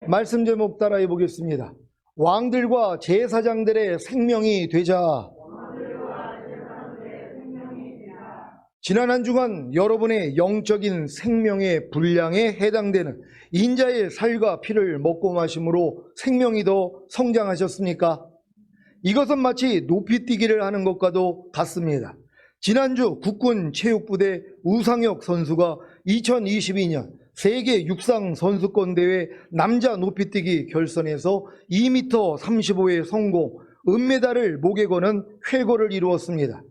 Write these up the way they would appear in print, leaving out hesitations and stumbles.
말씀 제목 따라해 보겠습니다. 왕들과 제사장들의 생명이 되자. 지난 한 주간 여러분의 영적인 생명의 분량에 해당되는 인자의 살과 피를 먹고 마심으로 생명이 더 성장하셨습니까? 이것은 마치 높이뛰기를 하는 것과도 같습니다. 지난주 국군체육부대 우상혁 선수가 2022년 세계 육상 선수권 대회 남자 높이뛰기 결선에서 2m 35의 성공, 은메달을 목에 거는 쾌거를 이루었습니다.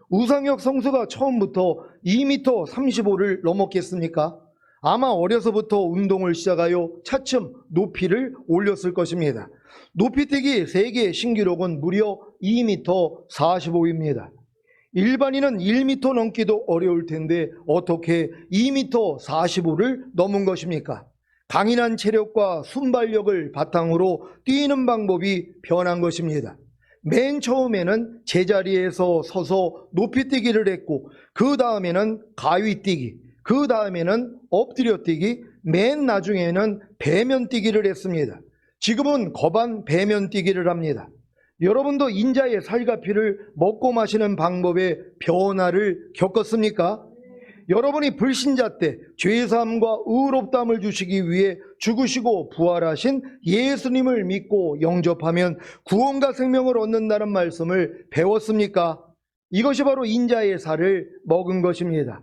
우상혁 선수가 처음부터 2m 35를 넘었겠습니까? 아마 어려서부터 운동을 시작하여 차츰 높이를 올렸을 것입니다. 높이뛰기 세계 신기록은 무려 2m 45입니다. 일반인은 1m 넘기도 어려울 텐데 어떻게 2m 45를 넘은 것입니까? 강인한 체력과 순발력을 바탕으로 뛰는 방법이 변한 것입니다. 맨 처음에는 제자리에서 서서 높이뛰기를 했고, 그 다음에는 가위뛰기, 그 다음에는 엎드려뛰기, 맨 나중에는 배면뛰기를 했습니다. 지금은 거반 배면뛰기를 합니다. 여러분도 인자의 살과 피를 먹고 마시는 방법의 변화를 겪었습니까? 여러분이 불신자 때 죄사함과 의롭다함을 주시기 위해 죽으시고 부활하신 예수님을 믿고 영접하면 구원과 생명을 얻는다는 말씀을 배웠습니까? 이것이 바로 인자의 살을 먹은 것입니다.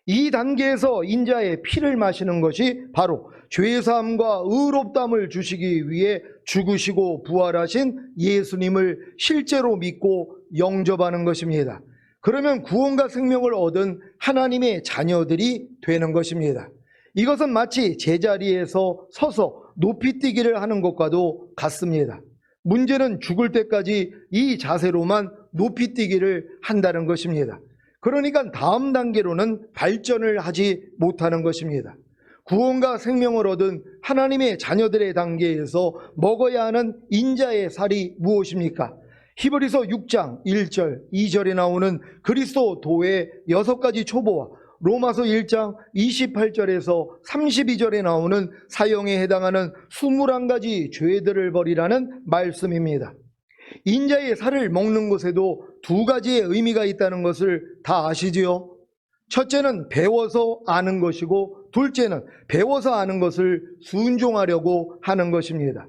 이 단계에서 인자의 피를 마시는 것이 바로 죄사함과 의롭다함을 주시기 위해 죽으시고 부활하신 예수님을 실제로 믿고 영접하는 것입니다. 그러면 구원과 생명을 얻은 하나님의 자녀들이 되는 것입니다. 이것은 마치 제자리에서 서서 높이뛰기를 하는 것과도 같습니다. 문제는 죽을 때까지 이 자세로만 높이뛰기를 한다는 것입니다. 그러니까 다음 단계로는 발전을 하지 못하는 것입니다. 구원과 생명을 얻은 하나님의 자녀들의 단계에서 먹어야 하는 인자의 살이 무엇입니까? 히브리서 6장 1절, 2절에 나오는 그리스도도의 6가지 초보와 로마서 1장 28절에서 32절에 나오는 사형에 해당하는 21가지 죄들을 버리라는 말씀입니다. 인자의 살을 먹는 것에도 2가지의 의미가 있다는 것을 다 아시지요? 첫째는 배워서 아는 것이고, 둘째는 배워서 아는 것을 순종하려고 하는 것입니다.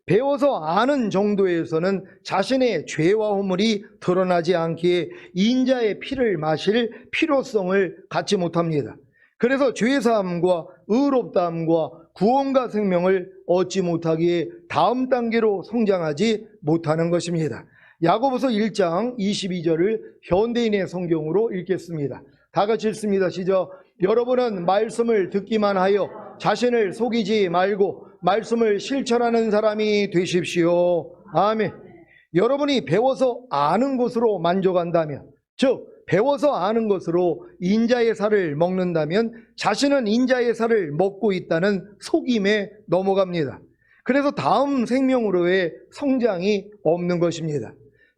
배워서 아는 정도에서는 자신의 죄와 허물이 드러나지 않기에 인자의 피를 마실 필요성을 갖지 못합니다. 그래서 죄사함과 의롭다함과 구원과 생명을 얻지 못하기에 다음 단계로 성장하지 못하는 것입니다. 야고보서 1장 22절을 현대인의 성경으로 읽겠습니다. 다 같이 읽습니다. 시작. 여러분은 말씀을 듣기만 하여 자신을 속이지 말고 말씀을 실천하는 사람이 되십시오. 아멘. 여러분이 배워서 아는 것으로 만족한다면, 즉 배워서 아는 것으로 인자의 살을 먹는다면 자신은 인자의 살을 먹고 있다는 속임에 넘어갑니다. 그래서 다음 생명으로의 성장이 없는 것입니다.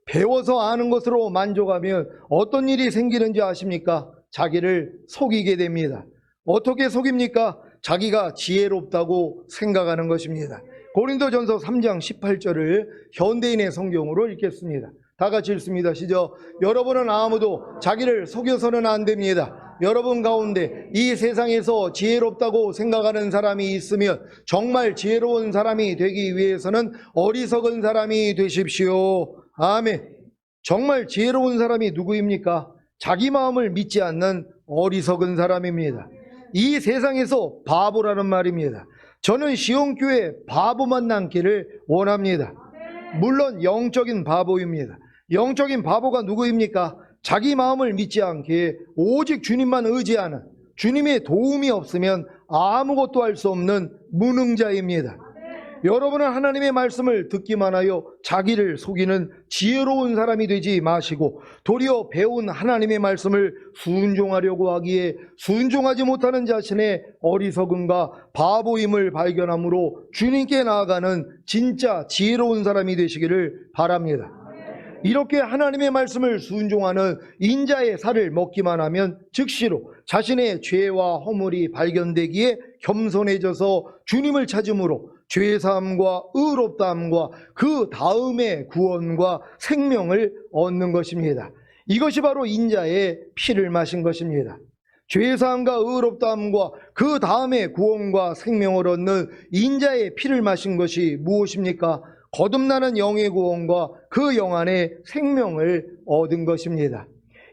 배워서 아는 것으로 만족하면 어떤 일이 생기는지 아십니까? 자기를 속이게 됩니다. 어떻게 속입니까? 자기가 지혜롭다고 생각하는 것입니다. 고린도전서 3장 18절을 현대인의 성경으로 읽겠습니다. 다 같이 읽습니다. 시작. 여러분은 아무도 자기를 속여서는 안 됩니다. 여러분 가운데 이 세상에서 지혜롭다고 생각하는 사람이 있으면 정말 지혜로운 사람이 되기 위해서는 어리석은 사람이 되십시오. 아멘. 정말 지혜로운 사람이 누구입니까? 자기 마음을 믿지 않는 어리석은 사람입니다. 이 세상에서 바보라는 말입니다. 저는 시온교회 바보만 남기를 원합니다. 물론 영적인 바보입니다. 영적인 바보가 누구입니까? 자기 마음을 믿지 않기에 오직 주님만 의지하는, 주님의 도움이 없으면 아무것도 할 수 없는 무능자입니다. 여러분은 하나님의 말씀을 듣기만 하여 자기를 속이는 지혜로운 사람이 되지 마시고 도리어 배운 하나님의 말씀을 순종하려고 하기에 순종하지 못하는 자신의 어리석음과 바보임을 발견함으로 주님께 나아가는 진짜 지혜로운 사람이 되시기를 바랍니다. 이렇게 하나님의 말씀을 순종하는 인자의 살을 먹기만 하면 즉시로 자신의 죄와 허물이 발견되기에 겸손해져서 주님을 찾음으로 죄사함과 의롭다함과 그 다음에 구원과 생명을 얻는 것입니다. 이것이 바로 인자의 피를 마신 것입니다. 죄사함과 의롭다함과 그 다음에 구원과 생명을 얻는 인자의 피를 마신 것이 무엇입니까? 거듭나는 영의 구원과 그 영 안에 생명을 얻은 것입니다.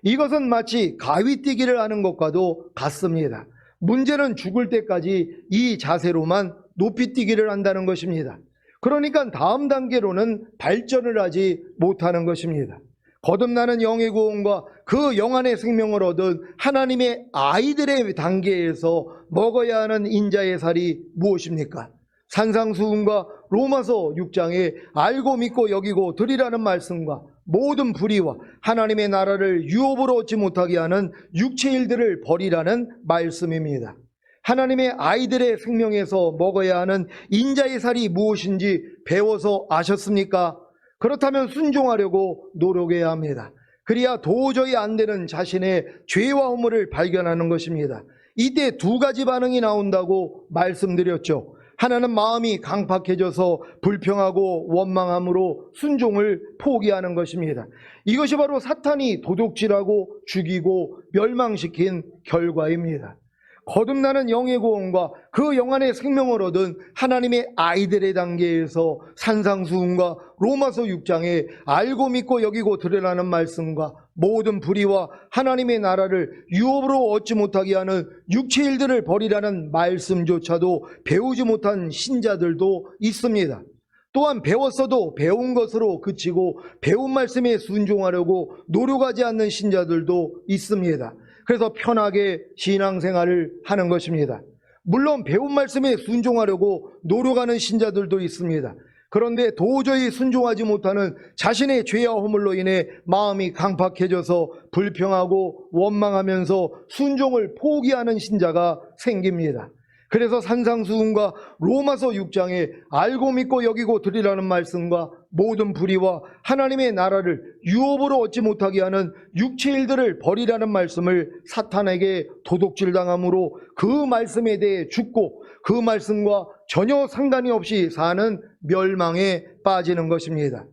이것은 마치 가위 뛰기를 하는 것과도 같습니다. 문제는 죽을 때까지 이 자세로만 높이 뛰기를 한다는 것입니다. 그러니까 다음 단계로는 발전을 하지 못하는 것입니다. 거듭나는 영의 구원과 그 영 안의 생명을 얻은 하나님의 아이들의 단계에서 먹어야 하는 인자의 살이 무엇입니까? 산상수훈과 로마서 6장에 알고 믿고 여기고 드리라는 말씀과 모든 불의와 하나님의 나라를 유업으로 얻지 못하게 하는 육체 일들을 버리라는 말씀입니다. 하나님의 아이들의 생명에서 먹어야 하는 인자의 살이 무엇인지 배워서 아셨습니까? 그렇다면 순종하려고 노력해야 합니다. 그래야 도저히 안 되는 자신의 죄와 허물을 발견하는 것입니다. 이때 두 가지 반응이 나온다고 말씀드렸죠. 하나는 마음이 강팍해져서 불평하고 원망함으로 순종을 포기하는 것입니다. 이것이 바로 사탄이 도둑질하고 죽이고 멸망시킨 결과입니다. 거듭나는 영의 구원과 그 영 안의 생명을 얻은 하나님의 아이들의 단계에서 산상수훈과 로마서 6장에 알고 믿고 여기고 드리라는 말씀과 모든 불의와 하나님의 나라를 유업으로 얻지 못하게 하는 육체 일들을 버리라는 말씀조차도 배우지 못한 신자들도 있습니다. 또한 배웠어도 배운 것으로 그치고 배운 말씀에 순종하려고 노력하지 않는 신자들도 있습니다. 그래서 편하게 신앙생활을 하는 것입니다. 물론 배운 말씀에 순종하려고 노력하는 신자들도 있습니다. 그런데 도저히 순종하지 못하는 자신의 죄와 허물로 인해 마음이 강팍해져서 불평하고 원망하면서 순종을 포기하는 신자가 생깁니다. 그래서 산상수훈과 로마서 6장에 알고 믿고 여기고 드리라는 말씀과 모든 불의와 하나님의 나라를 유업으로 얻지 못하게 하는 육체 일들을 버리라는 말씀을 사탄에게 도둑질당함으로 그 말씀에 대해 죽고 그 말씀과 전혀 상관이 없이 사는 멸망에 빠지는 것입니다.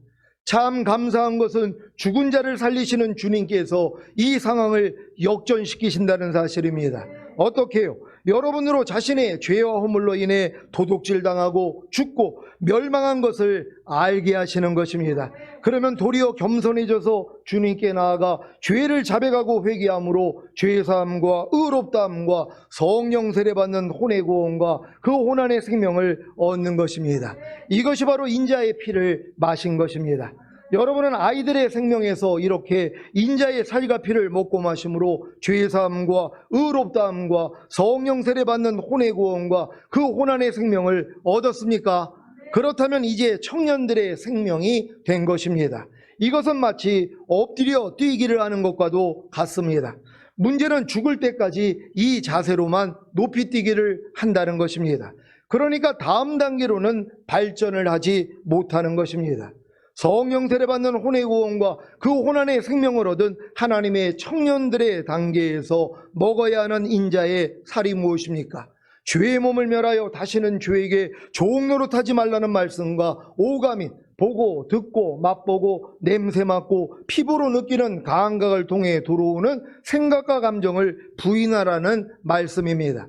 참 감사한 것은 죽은 자를 살리시는 주님께서 이 상황을 역전시키신다는 사실입니다. 어떻게 해요? 여러분으로 자신의 죄와 허물로 인해 도둑질당하고 죽고 멸망한 것을 알게 하시는 것입니다. 그러면 도리어 겸손해져서 주님께 나아가 죄를 자백하고 회개함으로 죄사함과 의롭다함과 성령 세례받는 혼의 구원과 그 혼안의 생명을 얻는 것입니다. 이것이 바로 인자의 피를 마신 것입니다. 여러분은 아이들의 생명에서 이렇게 인자의 살과 피를 먹고 마심으로 죄사함과 의롭다함과 성령 세례받는 혼의 구원과 그 혼안의 생명을 얻었습니까? 그렇다면 이제 청년들의 생명이 된 것입니다. 이것은 마치 엎드려 뛰기를 하는 것과도 같습니다. 문제는 죽을 때까지 이 자세로만 높이 뛰기를 한다는 것입니다. 그러니까 다음 단계로는 발전을 하지 못하는 것입니다. 성령 세례받는 혼의 구원과 그 혼안의 생명을 얻은 하나님의 청년들의 단계에서 먹어야 하는 인자의 살이 무엇입니까? 죄의 몸을 멸하여 다시는 죄에게 종노릇하지 말라는 말씀과 오감인 보고 듣고 맛보고 냄새 맡고 피부로 느끼는 감각을 통해 들어오는 생각과 감정을 부인하라는 말씀입니다.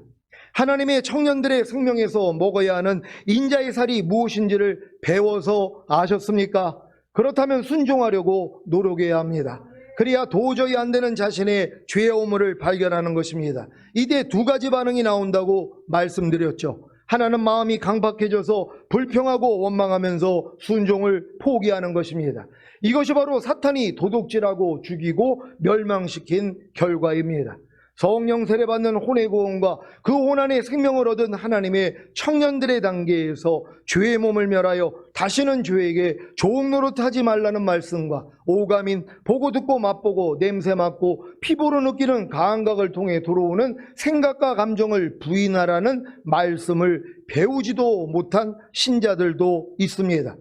하나님의 청년들의 생명에서 먹어야 하는 인자의 살이 무엇인지를 배워서 아셨습니까? 그렇다면 순종하려고 노력해야 합니다. 그래야 도저히 안 되는 자신의 죄의 허물을 발견하는 것입니다. 이때 두 가지 반응이 나온다고 말씀드렸죠. 하나는 마음이 강팍해져서 불평하고 원망하면서 순종을 포기하는 것입니다. 이것이 바로 사탄이 도둑질하고 죽이고 멸망시킨 결과입니다. 성령 세례받는 혼의 구원과 그 혼안의 생명을 얻은 하나님의 청년들의 단계에서 죄의 몸을 멸하여 다시는 죄에게 종노릇하지 말라는 말씀과 오감인 보고 듣고 맛보고 냄새 맡고 피부로 느끼는 감각을 통해 들어오는 생각과 감정을 부인하라는 말씀을 배우지도 못한 신자들도 있습니다.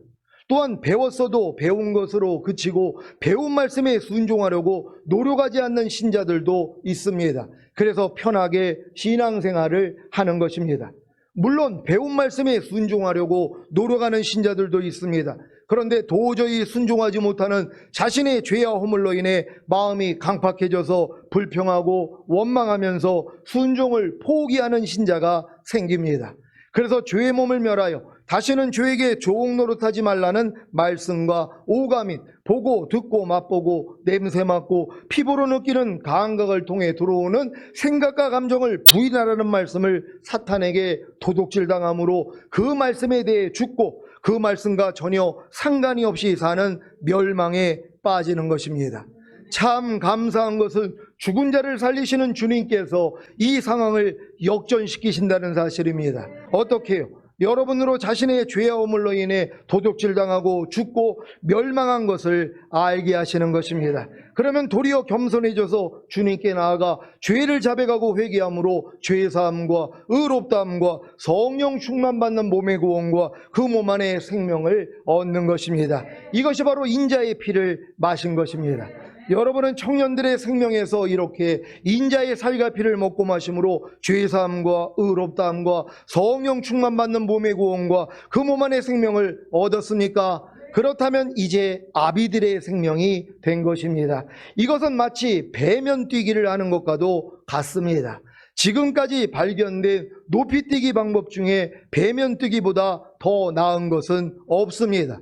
또한 배웠어도 배운 것으로 그치고 배운 말씀에 순종하려고 노력하지 않는 신자들도 있습니다. 그래서 편하게 신앙생활을 하는 것입니다. 물론 배운 말씀에 순종하려고 노력하는 신자들도 있습니다. 그런데 도저히 순종하지 못하는 자신의 죄와 허물로 인해 마음이 강팍해져서 불평하고 원망하면서 순종을 포기하는 신자가 생깁니다. 그래서 죄의 몸을 멸하여 다시는 죄에게 조옥 노릇하지 말라는 말씀과 오감인 보고 듣고 맛보고 냄새 맡고 피부로 느끼는 감각을 통해 들어오는 생각과 감정을 부인하라는 말씀을 사탄에게 도둑질당함으로 그 말씀에 대해 죽고 그 말씀과 전혀 상관이 없이 사는 멸망에 빠지는 것입니다. 참 감사한 것은 죽은 자를 살리시는 주님께서 이 상황을 역전시키신다는 사실입니다. 어떻게 해요? 여러분으로 자신의 죄와 허물로 인해 도둑질당하고 죽고 멸망한 것을 알게 하시는 것입니다. 그러면 도리어 겸손해져서 주님께 나아가 죄를 자백하고 회개함으로 죄사함과 의롭다함과 성령 충만받는 몸의 구원과 그 몸 안에 생명을 얻는 것입니다. 이것이 바로 인자의 피를 마신 것입니다. 여러분은 청년들의 생명에서 이렇게 인자의 살과 피를 먹고 마심으로 죄사함과 의롭다함과 성령 충만받는 몸의 구원과 그 몸 안의 생명을 얻었습니까? 그렇다면 이제 아비들의 생명이 된 것입니다. 이것은 마치 배면뛰기를 하는 것과도 같습니다. 지금까지 발견된 높이뛰기 방법 중에 배면뛰기보다 더 나은 것은 없습니다.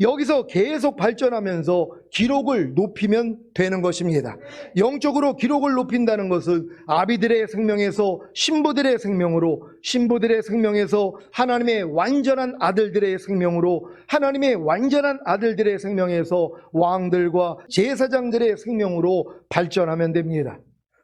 여기서 계속 발전하면서 기록을 높이면 되는 것입니다. 영적으로 기록을 높인다는 것은 아비들의 생명에서 신부들의 생명으로, 신부들의 생명에서 하나님의 완전한 아들들의 생명으로, 하나님의 완전한 아들들의 생명에서 왕들과 제사장들의 생명으로 발전하면 됩니다.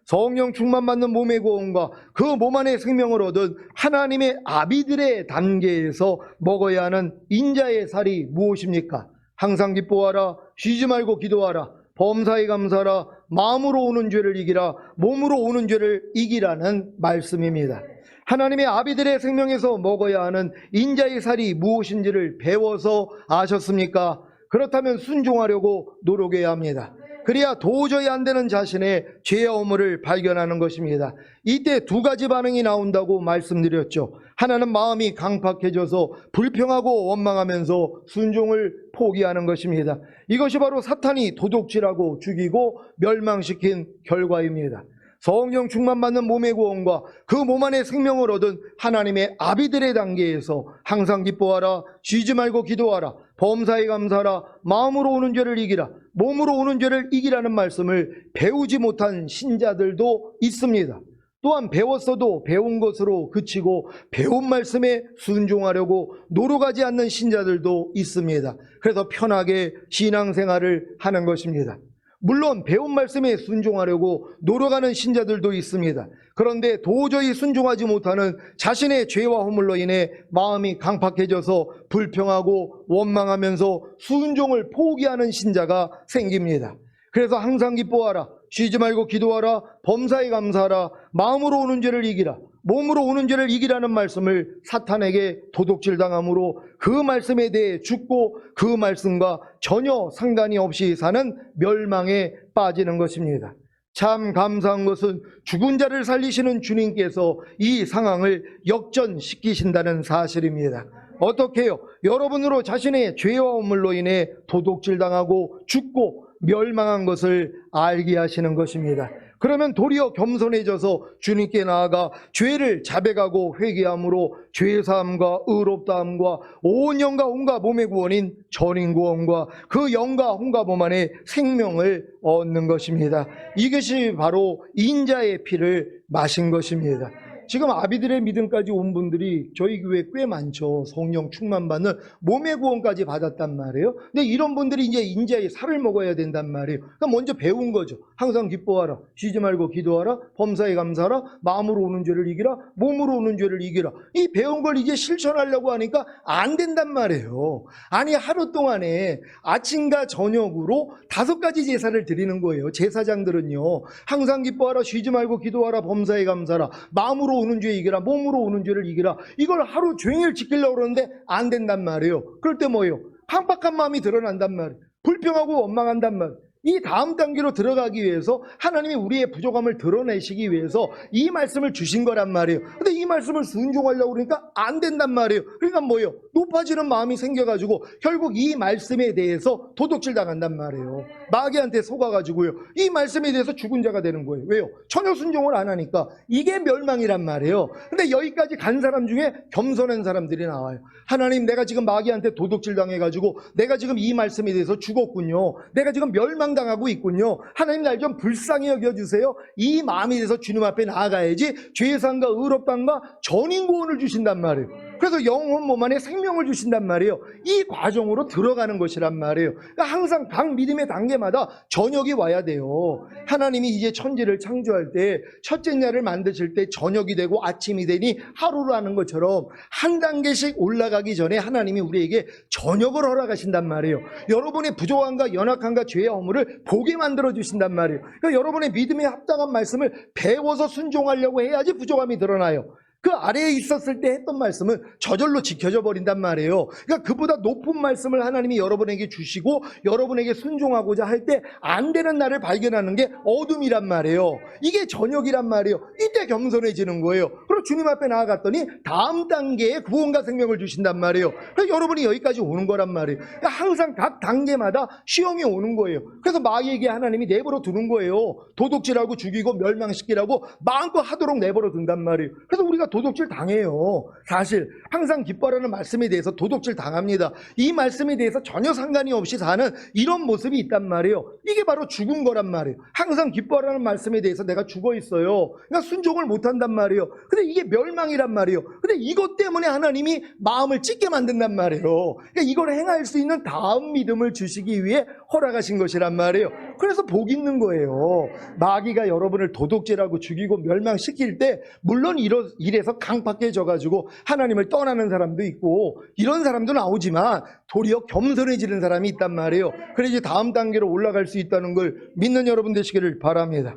성령 충만받는 몸의 구원과 그 몸 안의 생명을 얻은 하나님의 아비들의 단계에서 먹어야 하는 인자의 살이 무엇입니까? 항상 기뻐하라, 쉬지 말고 기도하라, 범사에 감사하라, 마음으로 오는 죄를 이기라, 몸으로 오는 죄를 이기라는 말씀입니다. 하나님의 아비들의 생명에서 먹어야 하는 인자의 살이 무엇인지를 배워서 아셨습니까? 그렇다면 순종하려고 노력해야 합니다. 그래야 도저히 안 되는 자신의 죄와 허물을 발견하는 것입니다. 이때 두 가지 반응이 나온다고 말씀드렸죠. 하나는 마음이 강팍해져서 불평하고 원망하면서 순종을 포기하는 것입니다. 이것이 바로 사탄이 도둑질하고 죽이고 멸망시킨 결과입니다. 성령 충만받는 몸의 구원과 그 몸 안에 생명을 얻은 하나님의 아비들의 단계에서 항상 기뻐하라, 쉬지 말고 기도하라, 범사에 감사하라, 마음으로 오는 죄를 이기라, 몸으로 오는 죄를 이기라는 말씀을 배우지 못한 신자들도 있습니다. 또한 배웠어도 배운 것으로 그치고 배운 말씀에 순종하려고 노력하지 않는 신자들도 있습니다. 그래서 편하게 신앙생활을 하는 것입니다. 물론 배운 말씀에 순종하려고 노력하는 신자들도 있습니다. 그런데 도저히 순종하지 못하는 자신의 죄와 허물로 인해 마음이 강팍해져서 불평하고 원망하면서 순종을 포기하는 신자가 생깁니다. 그래서 항상 기뻐하라, 쉬지 말고 기도하라, 범사에 감사하라, 마음으로 오는 죄를 이기라, 몸으로 오는 죄를 이기라는 말씀을 사탄에게 도둑질당함으로 그 말씀에 대해 죽고 그 말씀과 전혀 상관이 없이 사는 멸망에 빠지는 것입니다. 참 감사한 것은 죽은 자를 살리시는 주님께서 이 상황을 역전시키신다는 사실입니다. 어떻게 해요? 여러분으로 자신의 죄와 허물로 인해 도둑질당하고 죽고 멸망한 것을 알게 하시는 것입니다. 그러면 도리어 겸손해져서 주님께 나아가 죄를 자백하고 회개함으로 죄사함과 의롭다함과 온 영과 온과 몸의 구원인 전인구원과 그 영과 혼과 몸 안에 생명을 얻는 것입니다. 이것이 바로 인자의 피를 마신 것입니다. 지금 아비들의 믿음까지 온 분들이 저희 교회에 꽤 많죠. 성령 충만받는 몸의 구원까지 받았단 말이에요. 근데 이런 분들이 이제 인자의 살을 먹어야 된단 말이에요. 그러니까 먼저 배운 거죠. 항상 기뻐하라, 쉬지 말고 기도하라, 범사에 감사하라, 마음으로 오는 죄를 이기라, 몸으로 오는 죄를 이기라. 이 배운 걸 이제 실천하려고 하니까 안 된단 말이에요. 아니 하루 동안에 아침과 저녁으로 5가지 제사를 드리는 거예요. 제사장들은요. 항상 기뻐하라, 쉬지 말고 기도하라, 범사에 감사하라, 마음으로 오는 죄 이기라, 몸으로 오는 죄를 이기라. 이걸 하루 종일 지키려고 그러는데 안 된단 말이에요. 그럴 때 뭐예요? 강팍한 마음이 드러난단 말이에요. 불평하고 원망한단 말이에요. 이 다음 단계로 들어가기 위해서 하나님이 우리의 부족함을 드러내시기 위해서 이 말씀을 주신 거란 말이에요. 근데 이 말씀을 순종하려고 그러니까 안 된단 말이에요. 그러니까 뭐예요? 높아지는 마음이 생겨가지고 결국 이 말씀에 대해서 도둑질 당한단 말이에요. 마귀한테 속아가지고요. 이 말씀에 대해서 죽은 자가 되는 거예요. 왜요? 전혀 순종을 안 하니까. 이게 멸망이란 말이에요. 근데 여기까지 간 사람 중에 겸손한 사람들이 나와요. 하나님, 내가 지금 마귀한테 도둑질 당해가지고 내가 지금 이 말씀에 대해서 죽었군요. 내가 지금 멸망당하고 있군요. 하나님, 날 좀 불쌍히 여겨주세요. 이 마음이 돼서 주님 앞에 나아가야지 죄사함과 의롭다함과 전인구원을 주신단 말이에요. 그래서 영혼 몸 안에 생명을 주신단 말이에요. 이 과정으로 들어가는 것이란 말이에요. 그러니까 항상 각 믿음의 단계마다 저녁이 와야 돼요. 하나님이 이제 천지를 창조할 때 첫째 날을 만드실 때 저녁이 되고 아침이 되니 하루로 하는 것처럼 한 단계씩 올라가기 전에 하나님이 우리에게 저녁을 허락하신단 말이에요. 여러분의 부족함과 연약함과 죄의 허물을 보게 만들어 주신단 말이에요. 그러니까 여러분의 믿음에 합당한 말씀을 배워서 순종하려고 해야지 부족함이 드러나요. 그 아래에 있었을 때 했던 말씀은 저절로 지켜져 버린단 말이에요. 그러니까 그보다 높은 말씀을 하나님이 여러분에게 주시고 여러분에게 순종하고자 할 때 안 되는 날을 발견하는 게 어둠이란 말이에요. 이게 저녁이란 말이에요. 이때 겸손해지는 거예요. 그리고 주님 앞에 나아갔더니 다음 단계에 구원과 생명을 주신단 말이에요. 그래서 여러분이 여기까지 오는 거란 말이에요. 그러니까 항상 각 단계마다 시험이 오는 거예요. 그래서 마귀에게 하나님이 내버려 두는 거예요. 도둑질하고 죽이고 멸망시키라고 마음껏 하도록 내버려 둔단 말이에요. 그래서 우리가 도둑질 당해요. 사실 항상 기뻐하라는 말씀에 대해서 도둑질 당합니다. 이 말씀에 대해서 전혀 상관이 없이 사는 이런 모습이 있단 말이에요. 이게 바로 죽은 거란 말이에요. 항상 기뻐하라는 말씀에 대해서 내가 죽어 있어요. 그러니까 순종을 못한단 말이에요. 근데 이게 멸망이란 말이에요. 근데 이것 때문에 하나님이 마음을 찢게 만든단 말이에요. 그러니까 이걸 행할 수 있는 다음 믿음을 주시기 위해 허락하신 것이란 말이에요. 그래서 복 있는 거예요. 마귀가 여러분을 도둑질하고 죽이고 멸망시킬 때 물론 이래서 강팍해져가지고 하나님을 떠나는 사람도 있고 이런 사람도 나오지만 도리어 겸손해지는 사람이 있단 말이에요. 그래서 다음 단계로 올라갈 수 있다는 걸 믿는 여러분 되시기를 바랍니다.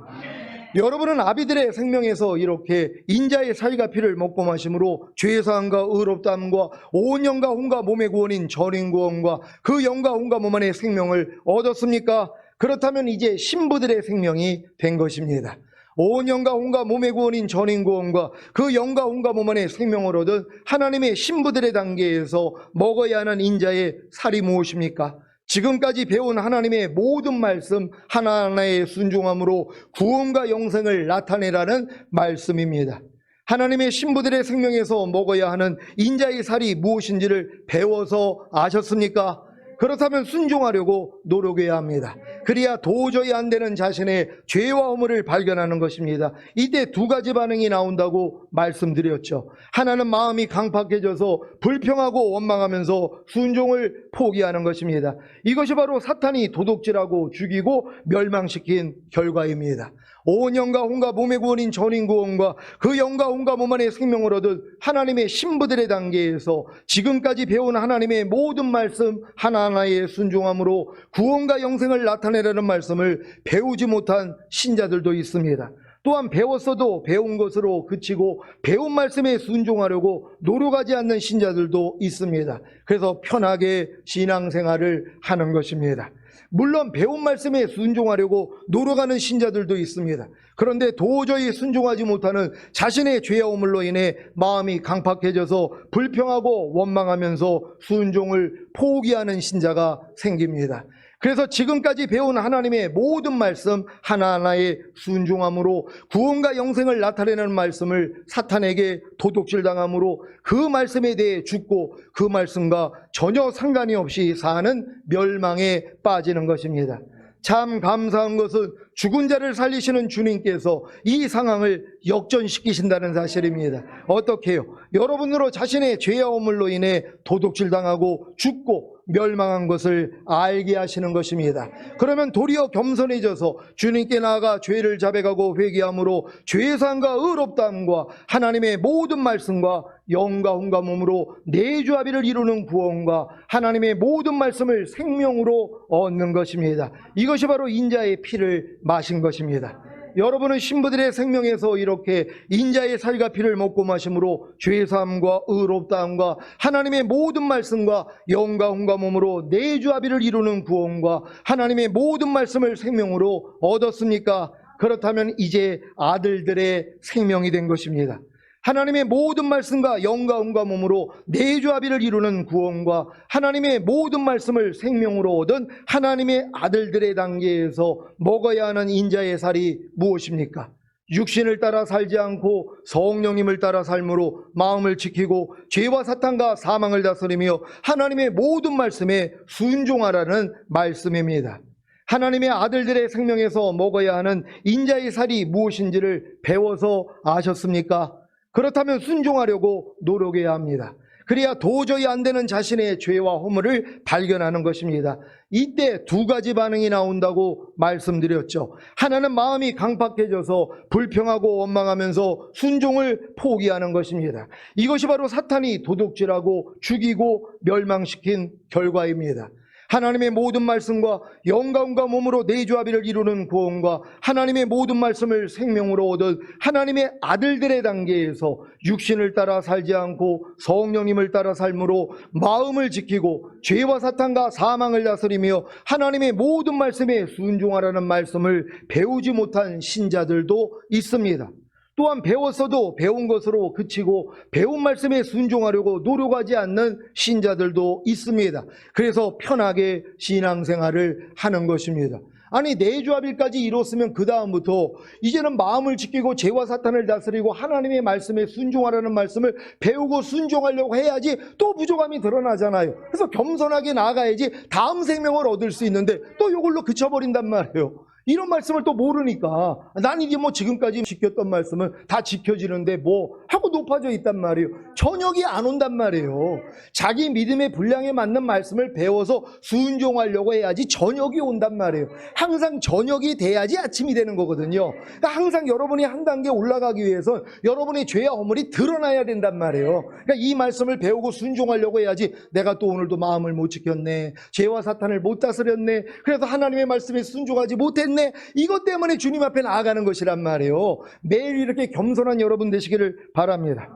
여러분은 아비들의 생명에서 이렇게 인자의 살과 피를 먹고 마심으로 죄사함과 의롭다함과 온 영과 혼과 몸의 구원인 전인구원과 그 영과 혼과 몸 안의 생명을 얻었습니까? 그렇다면 이제 신부들의 생명이 된 것입니다. 온 영과 혼과 몸의 구원인 전인구원과 그 영과 혼과 몸 안에 생명을 얻은 하나님의 신부들의 단계에서 먹어야 하는 인자의 살이 무엇입니까? 지금까지 배운 하나님의 모든 말씀 하나하나에 순종함으로 구원과 영생을 나타내라는 말씀입니다. 하나님의 신부들의 생명에서 먹어야 하는 인자의 살이 무엇인지를 배워서 아셨습니까? 그렇다면 순종하려고 노력해야 합니다. 그래야 도저히 안 되는 자신의 죄와 허물을 발견하는 것입니다. 이때 두 가지 반응이 나온다고 말씀드렸죠. 하나는 마음이 강팍해져서 불평하고 원망하면서 순종을 포기하는 것입니다. 이것이 바로 사탄이 도둑질하고 죽이고 멸망시킨 결과입니다. 온 영과 혼과 몸의 구원인 전인구원과 그 영과 혼과 몸 안에 생명을 얻은 하나님의 신부들의 단계에서 지금까지 배운 하나님의 모든 말씀 하나하나에 순종함으로 구원과 영생을 나타내라는 말씀을 배우지 못한 신자들도 있습니다. 또한 배웠어도 배운 것으로 그치고 배운 말씀에 순종하려고 노력하지 않는 신자들도 있습니다. 그래서 편하게 신앙생활을 하는 것입니다. 물론 배운 말씀에 순종하려고 노력하는 신자들도 있습니다. 그런데 도저히 순종하지 못하는 자신의 죄의 허물로 인해 마음이 강팍해져서 불평하고 원망하면서 순종을 포기하는 신자가 생깁니다. 그래서 지금까지 배운 하나님의 모든 말씀 하나하나에 순종함으로 구원과 영생을 나타내는 말씀을 사탄에게 도둑질 당함으로 그 말씀에 대해 죽고 그 말씀과 전혀 상관이 없이 사는 멸망에 빠지는 것입니다. 참 감사한 것은 죽은 자를 살리시는 주님께서 이 상황을 역전시키신다는 사실입니다. 어떻게 해요? 여러분으로 자신의 죄의 허물로 인해 도둑질 당하고 죽고 멸망한 것을 알게 하시는 것입니다. 그러면 도리어 겸손해져서 주님께 나아가 죄를 자백하고 회개함으로 죄사함과 의롭다함과 하나님의 모든 말씀과 영과 혼과 몸으로 내주합의를 이루는 구원과 하나님의 모든 말씀을 생명으로 얻는 것입니다. 이것이 바로 인자의 피를 마신 것입니다. 여러분은 신부들의 생명에서 이렇게 인자의 살과 피를 먹고 마심으로 죄사함과 의롭다함과 하나님의 모든 말씀과 영과 혼과 몸으로 내주합의를 이루는 구원과 하나님의 모든 말씀을 생명으로 얻었습니까? 그렇다면 이제 아들들의 생명이 된 것입니다. 하나님의 모든 말씀과 영과 혼과 몸으로 내주합의를 이루는 구원과 하나님의 모든 말씀을 생명으로 얻은 하나님의 아들들의 단계에서 먹어야 하는 인자의 살이 무엇입니까? 육신을 따라 살지 않고 성령님을 따라 삶으로 마음을 지키고 죄와 사탄과 사망을 다스리며 하나님의 모든 말씀에 순종하라는 말씀입니다. 하나님의 아들들의 생명에서 먹어야 하는 인자의 살이 무엇인지를 배워서 아셨습니까? 그렇다면 순종하려고 노력해야 합니다. 그래야 도저히 안 되는 자신의 죄와 허물을 발견하는 것입니다. 이때 두 가지 반응이 나온다고 말씀드렸죠. 하나는 마음이 강팍해져서 불평하고 원망하면서 순종을 포기하는 것입니다. 이것이 바로 사탄이 도둑질하고 죽이고 멸망시킨 결과입니다. 하나님의 모든 말씀과 영과 혼과 몸으로 내주합의를 이루는 구원과 하나님의 모든 말씀을 생명으로 얻은 하나님의 아들들의 단계에서 육신을 따라 살지 않고 성령님을 따라 삶으로 마음을 지키고 죄와 사탄과 사망을 다스리며 하나님의 모든 말씀에 순종하라는 말씀을 배우지 못한 신자들도 있습니다. 또한 배웠어도 배운 것으로 그치고 배운 말씀에 순종하려고 노력하지 않는 신자들도 있습니다. 그래서 편하게 신앙생활을 하는 것입니다. 아니, 내주합일까지 이뤘으면 그 다음부터 이제는 마음을 지키고 죄와 사탄을 다스리고 하나님의 말씀에 순종하라는 말씀을 배우고 순종하려고 해야지 또 부족함이 드러나잖아요. 그래서 겸손하게 나아가야지 다음 생명을 얻을 수 있는데 또 이걸로 그쳐버린단 말이에요. 이런 말씀을 또 모르니까 난 이게 뭐 지금까지 지켰던 말씀은 다 지켜지는데 뭐 하고 높아져 있단 말이에요. 저녁이 안 온단 말이에요. 자기 믿음의 분량에 맞는 말씀을 배워서 순종하려고 해야지 저녁이 온단 말이에요. 항상 저녁이 돼야지 아침이 되는 거거든요. 그러니까 항상 여러분이 한 단계 올라가기 위해서 여러분의 죄와 허물이 드러나야 된단 말이에요. 그러니까 이 말씀을 배우고 순종하려고 해야지 내가 또 오늘도 마음을 못 지켰네, 죄와 사탄을 못 다스렸네, 그래서 하나님의 말씀에 순종하지 못했네, 이것 때문에 주님 앞에 나아가는 것이란 말이에요. 매일 이렇게 겸손한 여러분 되시기를 바랍니다.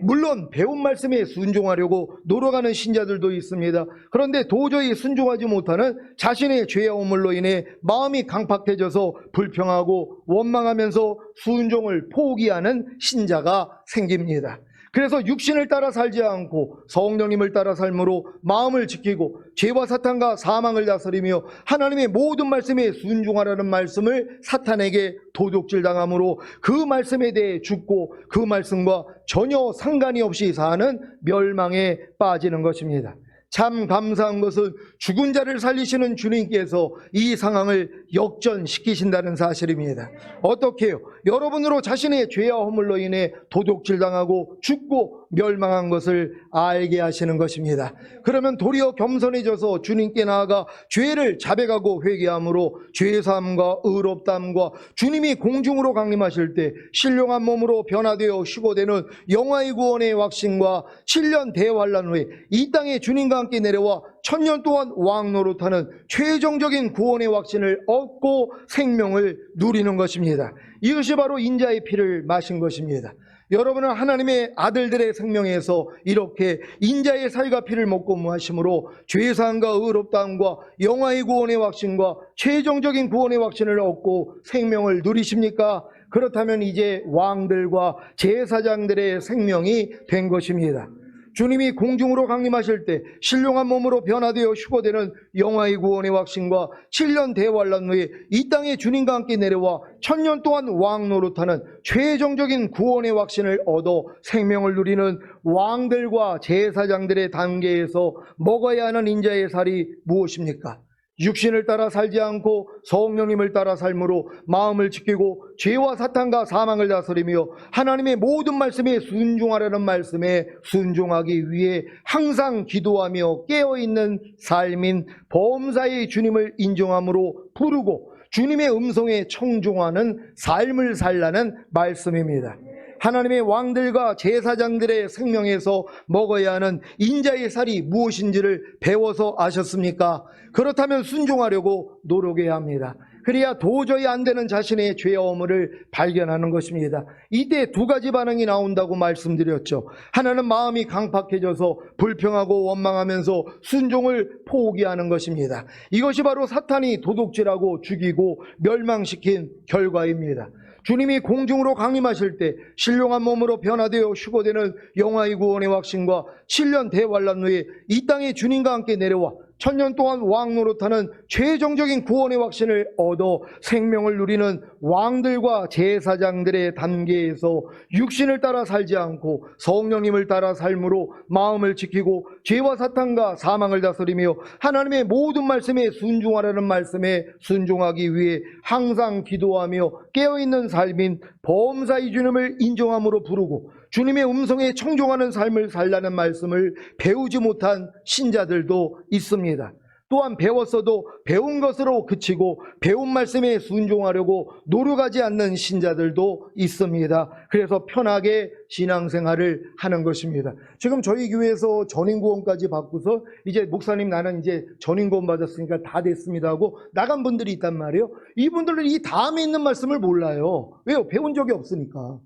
물론 배운 말씀에 순종하려고 노력하는 신자들도 있습니다. 그런데 도저히 순종하지 못하는 자신의 죄와 허물로 인해 마음이 강팍해져서 불평하고 원망하면서 순종을 포기하는 신자가 생깁니다. 그래서 육신을 따라 살지 않고 성령님을 따라 삶으로 마음을 지키고 죄와 사탄과 사망을 다스리며 하나님의 모든 말씀에 순종하라는 말씀을 사탄에게 도둑질 당함으로 그 말씀에 대해 죽고 그 말씀과 전혀 상관이 없이 사는 멸망에 빠지는 것입니다. 참 감사한 것은 죽은 자를 살리시는 주님께서 이 상황을 역전시키신다는 사실입니다. 어떻게 해요? 여러분으로 자신의 죄와 허물로 인해 도둑질당하고 죽고 멸망한 것을 알게 하시는 것입니다. 그러면 도리어 겸손해져서 주님께 나아가 죄를 자백하고 회개함으로 죄사함과 의롭다함과 주님이 공중으로 강림하실 때 신령한 몸으로 변화되어 휴거되는 영화의 구원의 확신과 7년 대환란 후에 이 땅에 주님과 함께 내려와 1000년 동안 왕 노릇하는 최종적인 구원의 확신을 얻고 생명을 누리는 것입니다. 이것이 바로 인자의 피를 마신 것입니다. 여러분은 하나님의 아들들의 생명에서 이렇게 인자의 살과 피를 먹고 마심으로 죄사함과 의롭다함과 영화의 구원의 확신과 최종적인 구원의 확신을 얻고 생명을 누리십니까? 그렇다면 이제 왕들과 제사장들의 생명이 된 것입니다. 주님이 공중으로 강림하실 때 신령한 몸으로 변화되어 휴거되는 영화의 구원의 확신과 7년 대환란 후에 이 땅에 주님과 함께 내려와 1000년 동안 왕 노릇하는 최종적인 구원의 확신을 얻어 생명을 누리는 왕들과 제사장들의 단계에서 먹어야 하는 인자의 살이 무엇입니까? 육신을 따라 살지 않고 성령님을 따라 삶으로 마음을 지키고 죄와 사탄과 사망을 다스리며 하나님의 모든 말씀에 순종하라는 말씀에 순종하기 위해 항상 기도하며 깨어있는 삶인 범사의 주님을 인정함으로 부르고 주님의 음성에 청종하는 삶을 살라는 말씀입니다. 하나님의 왕들과 제사장들의 생명에서 먹어야 하는 인자의 살이 무엇인지를 배워서 아셨습니까? 그렇다면 순종하려고 노력해야 합니다. 그래야 도저히 안 되는 자신의 죄와 허물을 발견하는 것입니다. 이때 두 가지 반응이 나온다고 말씀드렸죠. 하나는 마음이 강팍해져서 불평하고 원망하면서 순종을 포기하는 것입니다. 이것이 바로 사탄이 도둑질하고 죽이고 멸망시킨 결과입니다. 주님이 공중으로 강림하실 때 신령한 몸으로 변화되어 휴거되는 영화의 구원의 확신과 7년 대환란 후에 이 땅에 주님과 함께 내려와 천년 동안 왕 노릇하는 최종적인 구원의 확신을 얻어 생명을 누리는 왕들과 제사장들의 단계에서 육신을 따라 살지 않고 성령님을 따라 삶으로 마음을 지키고 죄와 사탄과 사망을 다스리며 하나님의 모든 말씀에 순종하라는 말씀에 순종하기 위해 항상 기도하며 깨어있는 삶인 범사의 주님을 인정함으로 부르고 주님의 음성에 청종하는 삶을 살라는 말씀을 배우지 못한 신자들도 있습니다. 또한 배웠어도 배운 것으로 그치고 배운 말씀에 순종하려고 노력하지 않는 신자들도 있습니다. 그래서 편하게 신앙생활을 하는 것입니다. 지금 저희 교회에서 전인구원까지 받고서 이제 목사님 나는 이제 전인구원 받았으니까 다 됐습니다 하고 나간 분들이 있단 말이에요. 이분들은 이 다음에 있는 말씀을 몰라요. 왜요? 배운 적이 없으니까.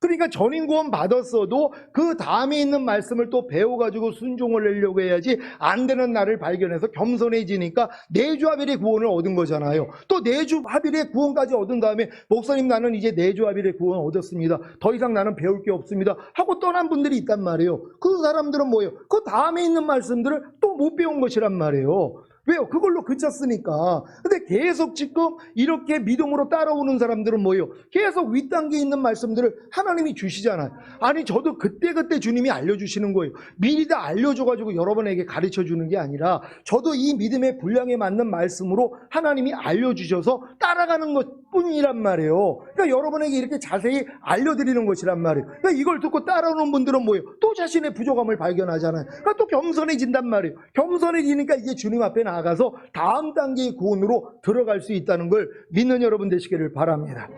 그러니까 전인구원 받았어도 그 다음에 있는 말씀을 또 배워가지고 순종을 하려고 해야지 안 되는 나를 발견해서 겸손해지니까 내주하빌의 구원을 얻은 거잖아요. 또 내주하빌의 구원까지 얻은 다음에 목사님 나는 이제 내주하빌의 구원 얻었습니다. 더 이상 나는 배울 게 없습니다 하고 떠난 분들이 있단 말이에요. 그 사람들은 뭐예요? 그 다음에 있는 말씀들을 또 못 배운 것이란 말이에요. 왜요? 그걸로 그쳤으니까. 근데 계속 지금 이렇게 믿음으로 따라오는 사람들은 뭐예요? 계속 윗단계에 있는 말씀들을 하나님이 주시잖아요. 아니 저도 그때그때 주님이 알려주시는 거예요. 미리 다 알려줘가지고 여러분에게 가르쳐주는 게 아니라 저도 이 믿음의 분량에 맞는 말씀으로 하나님이 알려주셔서 따라가는 것뿐이란 말이에요. 그러니까 여러분에게 이렇게 자세히 알려드리는 것이란 말이에요. 그러니까 이걸 듣고 따라오는 분들은 뭐예요? 또 자신의 부족함을 발견하잖아요. 그러니까 또 겸손해진단 말이에요. 겸손해지니까 이제 주님 앞에 나가서 다음 단계의 구원으로 들어갈 수 있다는 걸 믿는 여러분 되시기를 바랍니다.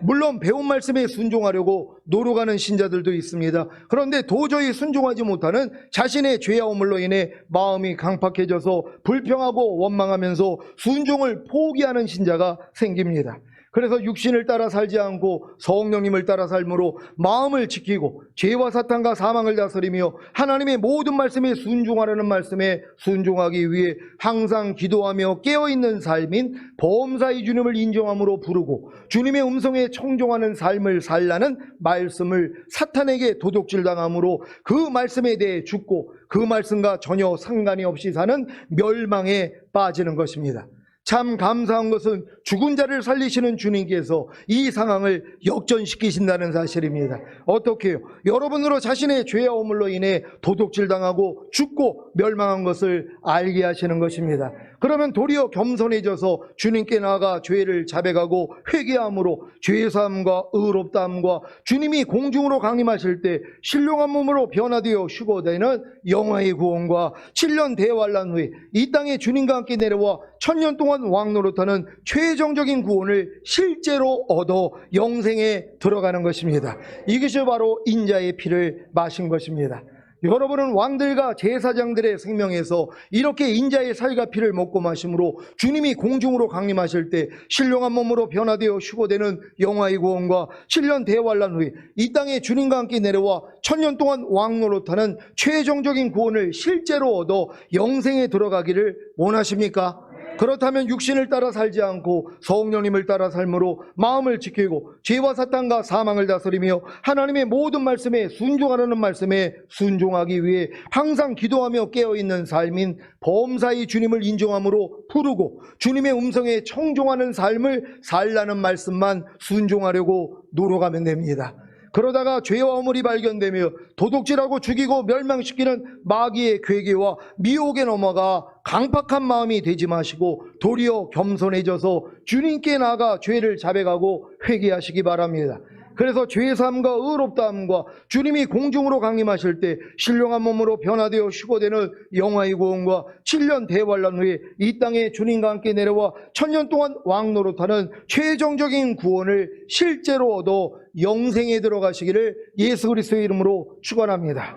물론 배운 말씀에 순종하려고 노력하는 신자들도 있습니다. 그런데 도저히 순종하지 못하는 자신의 죄와 허물로 인해 마음이 강팍해져서 불평하고 원망하면서 순종을 포기하는 신자가 생깁니다. 그래서 육신을 따라 살지 않고 성령님을 따라 삶으로 마음을 지키고 죄와 사탄과 사망을 다스리며 하나님의 모든 말씀에 순종하라는 말씀에 순종하기 위해 항상 기도하며 깨어있는 삶인 범사의 주님을 인정함으로 부르고 주님의 음성에 청종하는 삶을 살라는 말씀을 사탄에게 도둑질당함으로 그 말씀에 대해 죽고 그 말씀과 전혀 상관이 없이 사는 멸망에 빠지는 것입니다. 참 감사한 것은 죽은 자를 살리시는 주님께서 이 상황을 역전시키신다는 사실입니다. 어떻게 해요? 여러분으로 자신의 죄와 허물로 인해 도둑질당하고 죽고 멸망한 것을 알게 하시는 것입니다. 그러면 도리어 겸손해져서 주님께 나아가 죄를 자백하고 회개함으로 죄사함과 의롭다함과 주님이 공중으로 강림하실 때 신령한 몸으로 변화되어 휴거되는 영화의 구원과 7년 대환란 후에 이 땅에 주님과 함께 내려와 천년 동안 왕 노릇하는 최종적인 구원을 실제로 얻어 영생에 들어가는 것입니다. 이것이 바로 인자의 피를 마신 것입니다. 여러분은 왕들과 제사장들의 생명에서 이렇게 인자의 살과 피를 먹고 마심으로 주님이 공중으로 강림하실 때 신령한 몸으로 변화되어 휴거되는 영화의 구원과 7년 대환란 후에 이 땅에 주님과 함께 내려와 천년 동안 왕 노릇하는 최종적인 구원을 실제로 얻어 영생에 들어가기를 원하십니까? 그렇다면 육신을 따라 살지 않고 성령님을 따라 삶으로 마음을 지키고 죄와 사탄과 사망을 다스리며 하나님의 모든 말씀에 순종하라는 말씀에 순종하기 위해 항상 기도하며 깨어있는 삶인 범사의 주님을 인정함으로 부르고 주님의 음성에 청종하는 삶을 살라는 말씀만 순종하려고 노력하면 됩니다. 그러다가 죄와 허물이 발견되며 도둑질하고 죽이고 멸망시키는 마귀의 괴계와 미혹에 넘어가 강팍한 마음이 되지 마시고 도리어 겸손해져서 주님께 나아가 죄를 자백하고 회개하시기 바랍니다. 그래서 죄사함과 의롭다함과 주님이 공중으로 강림하실 때 신령한 몸으로 변화되어 휴거되는 영화의 구원과 7년 대환란 후에 이 땅에 주님과 함께 내려와 천년 동안 왕 노릇하는 최종적인 구원을 실제로 얻어 영생에 들어가시기를 예수 그리스도의 이름으로 축원합니다.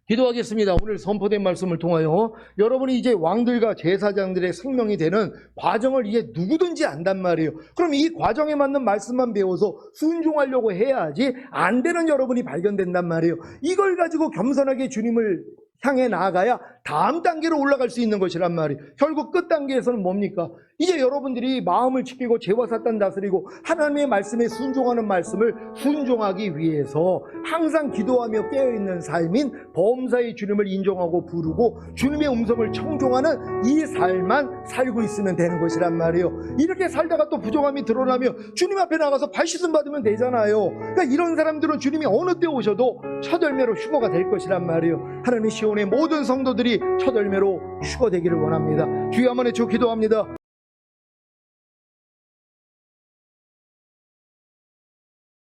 기도하겠습니다. 오늘 선포된 말씀을 통하여 여러분이 이제 왕들과 제사장들의 생명이 되는 과정을 이제 누구든지 안단 말이에요. 그럼 이 과정에 맞는 말씀만 배워서 순종하려고 해야지 안 되는 여러분이 발견된단 말이에요. 이걸 가지고 겸손하게 주님을 향해 나아가야 다음 단계로 올라갈 수 있는 것이란 말이에요. 결국 끝 단계에서는 뭡니까? 이제 여러분들이 마음을 지키고 죄와 사탄 다스리고 하나님의 말씀에 순종하는 말씀을 순종하기 위해서 항상 기도하며 깨어있는 삶인 범사의 주님을 인정하고 부르고 주님의 음성을 청종하는 이 삶만 살고 있으면 되는 것이란 말이에요. 이렇게 살다가 또 부족함이 드러나면 주님 앞에 나가서 발씻음 받으면 되잖아요. 그러니까 이런 사람들은 주님이 어느 때 오셔도 첫 열매로 휴거가 될 것이란 말이에요. 하나님의 시온의 모든 성도들이 첫 열매로 휴거되기를 원합니다. 주여 한번 외쳐 기도합니다.